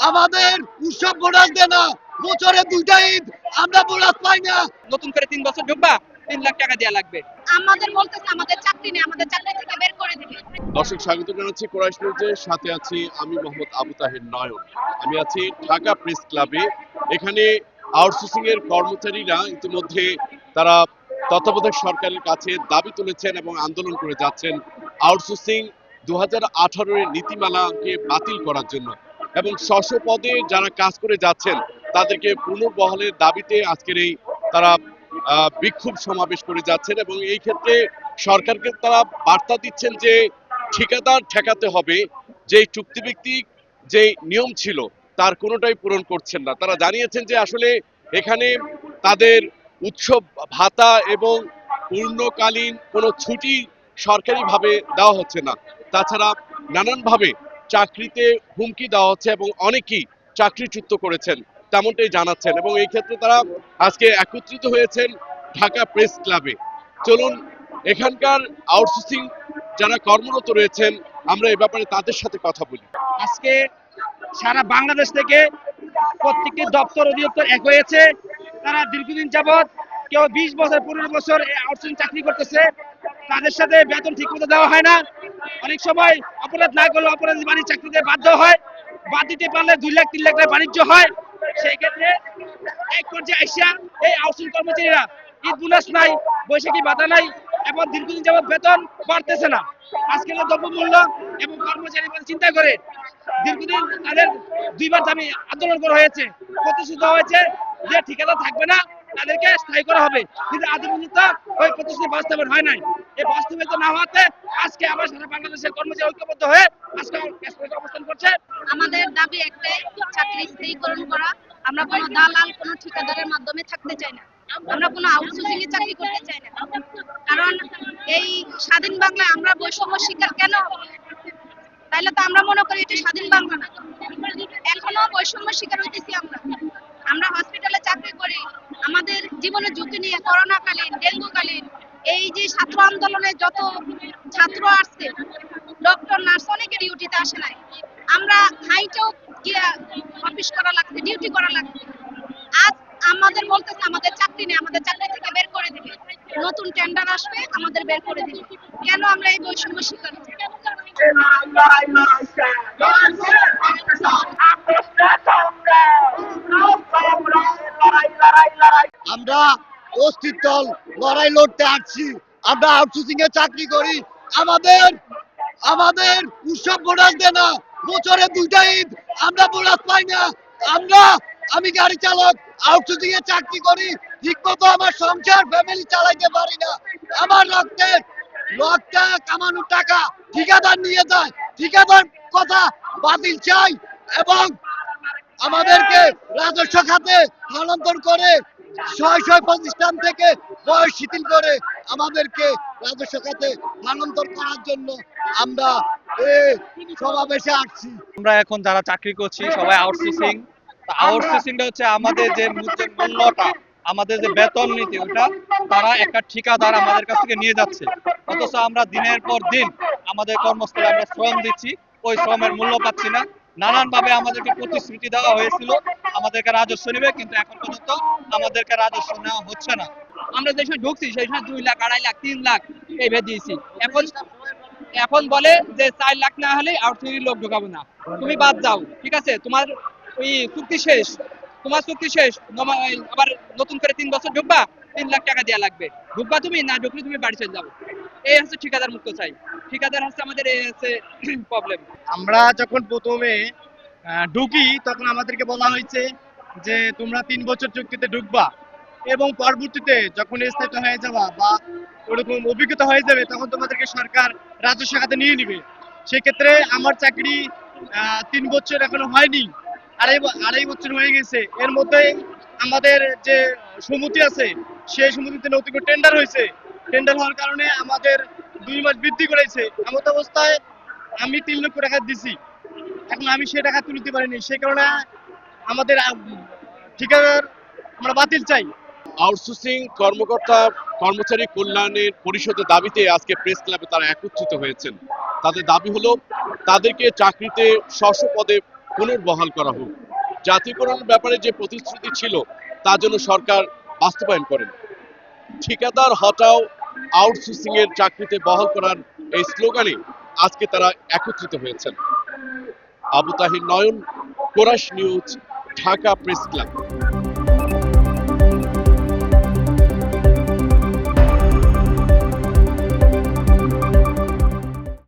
আমাদের উৎসব বোনাস দেয় না, বছরে দুইটা ঈদ আমরা বোনাস পাই না। নতুন করে 3 বছর ঢুকবা 3 লাখ টাকা দেওয়া লাগবে। আমাদের বলতেছে আমাদের চাকরি নেই, আমাদের চাকরি থেকে বের করে দিবে। দর্শক স্বাগত জানাচ্ছি কোরাইশ নিউজের সাথে আছি আমি মোহাম্মদ আবু তাহের নয়ন। আমি আছি ঢাকা প্রেস ক্লাবে। এখানে আউটসোর্সিং এর কর্মচারীরা ইতিমধ্যে তারা তত্ত্বাবধায়ক সরকারের কাছে দাবি তুলেছেন এবং আন্দোলন করে যাচ্ছেন আউটসোর্সিং 2018 এর নীতিমালাকে বাতিল করার জন্য এবং স্ব পদে যারা কাজ করে যাচ্ছেন তাদেরকে পুনর্বহালের দাবিতে আজকের এই তারা বিক্ষোভ সমাবেশ করে যাচ্ছেন এবং এই ক্ষেত্রে সরকারকে তারা বার্তা দিচ্ছেন যে ঠিকাদার ঠেকাতে হবে, যে চুক্তিভিত্তিক যে নিয়ম ছিল তার কোনোটাই পূরণ করছেন না। তারা জানিয়েছেন যে আসলে এখানে তাদের উৎসব ভাতা এবং পূর্ণকালীন কোনো ছুটি সরকারিভাবে দেওয়া হচ্ছে না। তাছাড়া নানানভাবে চাকরিতে হুমকি দেওয়া হচ্ছে এবং অনেকেই চাকরিচ্যুত করেছেন তেমনটাই জানাচ্ছেন এবং এই ক্ষেত্রে তারা আজকে একত্রিত হয়েছেন ঢাকা প্রেস ক্লাবে। চলুন এখানকার আউটসোর্সিং যারা কর্মরত রয়েছেন আমরা এ ব্যাপারে তাদের সাথে কথা বলি। আজকে সারা বাংলাদেশ থেকে প্রত্যেকটি দপ্তর অধিদপ্তর এক হয়েছে। তারা দীর্ঘদিন যাবৎ কেউ 20 বছর 15 বছর আউটসোর্সিং চাকরি করতেছে, তাদের সাথে বেতন ঠিক মতো দেওয়া হয় না। অনেক সময় অপরাধ না করলে অপরাধী বাণিজ্য চাকরিতে বাধ্য হয়, বাদ দিতে পারলে 2 লাখ 3 লাখ টাকা বাণিজ্য হয়। সেই ক্ষেত্রে এক পর্যায়ে আইসা এই আউটসোর্সিং কর্মচারীরা ঈদ বোনাস নাই, বৈশাখী ভাতা নাই এবং দীর্ঘদিন যাবৎ বেতন বাড়তেছে না। আজকের দ্রব্যমূল্য এবং কর্মচারী চিন্তা করে দীর্ঘদিন তাদের 2বার দাবি আন্দোলন করা হয়েছে। প্রতিশ্রুত হয়েছে যে ঠিকাদার থাকবে না, তাদেরকে স্থায়ী করা হবে, কিন্তু আজ পর্যন্ত ওই প্রতিশ্রুতি বাস্তবায়ন হয় নাই। এই বাস্তবায়িত না হওয়াতে আজকে আবার সারা বাংলাদেশের কর্মচারী ঐক্যবদ্ধ হয়ে আজকে অবস্থান করছে। আমাদের দাবি একটাই, চাকরি স্থায়ীকরণ করা। আমরা কোনো দালাল, কোনো ঠিকাদারের মাধ্যমে থাকতে চাই না। আমরা কোনো আউটসোর্সিং এ চাকরি করতে চাই না। কারণ এই স্বাধীন বাংলায় আমরা বৈষম্য শিকার কেন হব? তাইলে তো আমরা মনে করি এটা স্বাধীন বাংলা না। এখনো বৈষম্য শিকার হইতেছি আমরা। আমরা হসপিটালে চাকরি করি, আমাদের জীবনের ঝুঁকি নিয়ে করোনাকালীন, ডেঙ্গুকালীন এই যে ছাত্র আন্দোলনে যত ছাত্র আসছে, ডক্টর নার্স অনেকে ডিউটিতে আসে নাই। আমরা হাইটেও গিয়া অফিস করা লাগছে, ডিউটি করা লাগছে। আজ আমাদের বলতেছে আমাদের চাকরি নেই, আমাদের চাকরি থেকে বের করে দিবে। নতুন টেন্ডার আসবে, আমাদের বের করে দিবে। কেন আমরা এই বৈষম্য শিকার হচ্ছি? আমরা অস্তিত্ব লড়াই লড়তে আসছি। আমরা আউটসোর্সিং এ চাকরি করি, আমাদের আমাদের উৎসব বোনাস দেয় না, বছরে দুইটা ঈদ আমরা বোনাস পাই না। আমি গাড়ি চালক, আউটসোর্সিং এ চাকরি করি, ঠিক মতো আমার সংসার ফ্যামিলি চালাইতে পারি না। আমার রক্তের কামানো টাকা ঠিকাদার নিয়ে যায়, ঠিকাদার কথা বাতিল চাই এবং আমাদেরকে রাজস্ব খাতে স্থানান্তর করে শয় প্রতিষ্ঠান থেকে বয়স শিথিল করে আমাদেরকে রাজস্ব খাতে স্থানান্তর করার জন্য আমরা সমাবেশে আসছি। আমরা এখন যারা চাকরি করছি সবাই আউটসোর্সিংটা হচ্ছে আমাদের যে মূল্যটা, আমাদের যে বেতন নীতি ওটা তারা একটা ঠিকাদার আমাদের কাছ থেকে নিয়ে যাচ্ছে, অথচ আমরা দিনের পর দিন আমাদের কর্মস্থলে আমরা শ্রম দিচ্ছি, ওই শ্রমের মূল্য পাচ্ছি না। নানান ভাবে আমাদেরকে প্রতিশ্রুতি দেওয়া হয়েছিল আমাদেরকে রাজস্ব নেবে, কিন্তু এখন পর্যন্ত আমাদেরকে রাজস্ব নেওয়া হচ্ছে না। আমরা যে সময় ঢুকছি সেই সময় 2 লাখ 2.5 লাখ 3 লাখ এই ভেবে দিয়েছি। এখন বলে যে 4 লাখ না হলে আউটসোর্সিং লোক ঢোকাবো না, তুমি বাদ যাও, ঠিক আছে, তোমার ওই চুক্তি শেষ, তোমার চুক্তি শেষ, আবার নতুন করে 3 বছর ঢুকবা 3 লাখ টাকা দেওয়া লাগবে। ঢুকবা তুমি, না ঢুকলে তুমি বাড়ি চলে যাবো। এই হচ্ছে ঠিকাদার মুক্ত চাই, ঠিকাদার হচ্ছে আমাদের এই হচ্ছে প্রবলেম। আমরা যখন প্রথমে ঢুকি তখন আমাদেরকে বলা হয়েছে যে তোমরা 3 বছর চুক্তিতে ঢুকবা এবং পরবর্তীতে যখন স্থায়িত্ব হয়ে যাবা বা ওরকম অভিজ্ঞতা হয়ে যাবে তখন তোমাদেরকে সরকার রাজস্ব খাতে নিয়ে নিবে। সেক্ষেত্রে আমার চাকরি 3 বছর এখনো হয়নি, আড়াই বছর হয়ে গেছে। এর মধ্যে আমাদের যে সমিতি আছে সেই সমিতিতে নতুন করে টেন্ডার হয়েছে। টেন্ডার হওয়ার কারণে আমাদের 2 মাস বৃদ্ধি করেছে। এমত অবস্থায় আমি 3 লক্ষ টাকা দিছি, এখন আমি সে টাকা তুলতে পারিনি। সেই কারণে আমাদের ঠিকাদার আমরা বাতিল চাই। আউটসোর্সিং কর্মচারী কল্যাণের পরিষদের দাবিতে আজকে প্রেস ক্লাবে তারা একত্রিত হয়েছেন। তাদের দাবি হলো তাদেরকে চাকরিতে স্ব পদে পুনর্বহাল করা হোক। জাতীয়করণের ব্যাপারে যে প্রতিশ্রুতি ছিল তা যেন সরকার বাস্তবায়ন করেন। ঠিকাদার হটাও, আউটসোর্সিং এর চাকরিতে বহাল করার এই স্লোগানে আজকে তারা একত্রিত হয়েছেন। Abu Tahir Nayan, chorus news, Dhaka press club.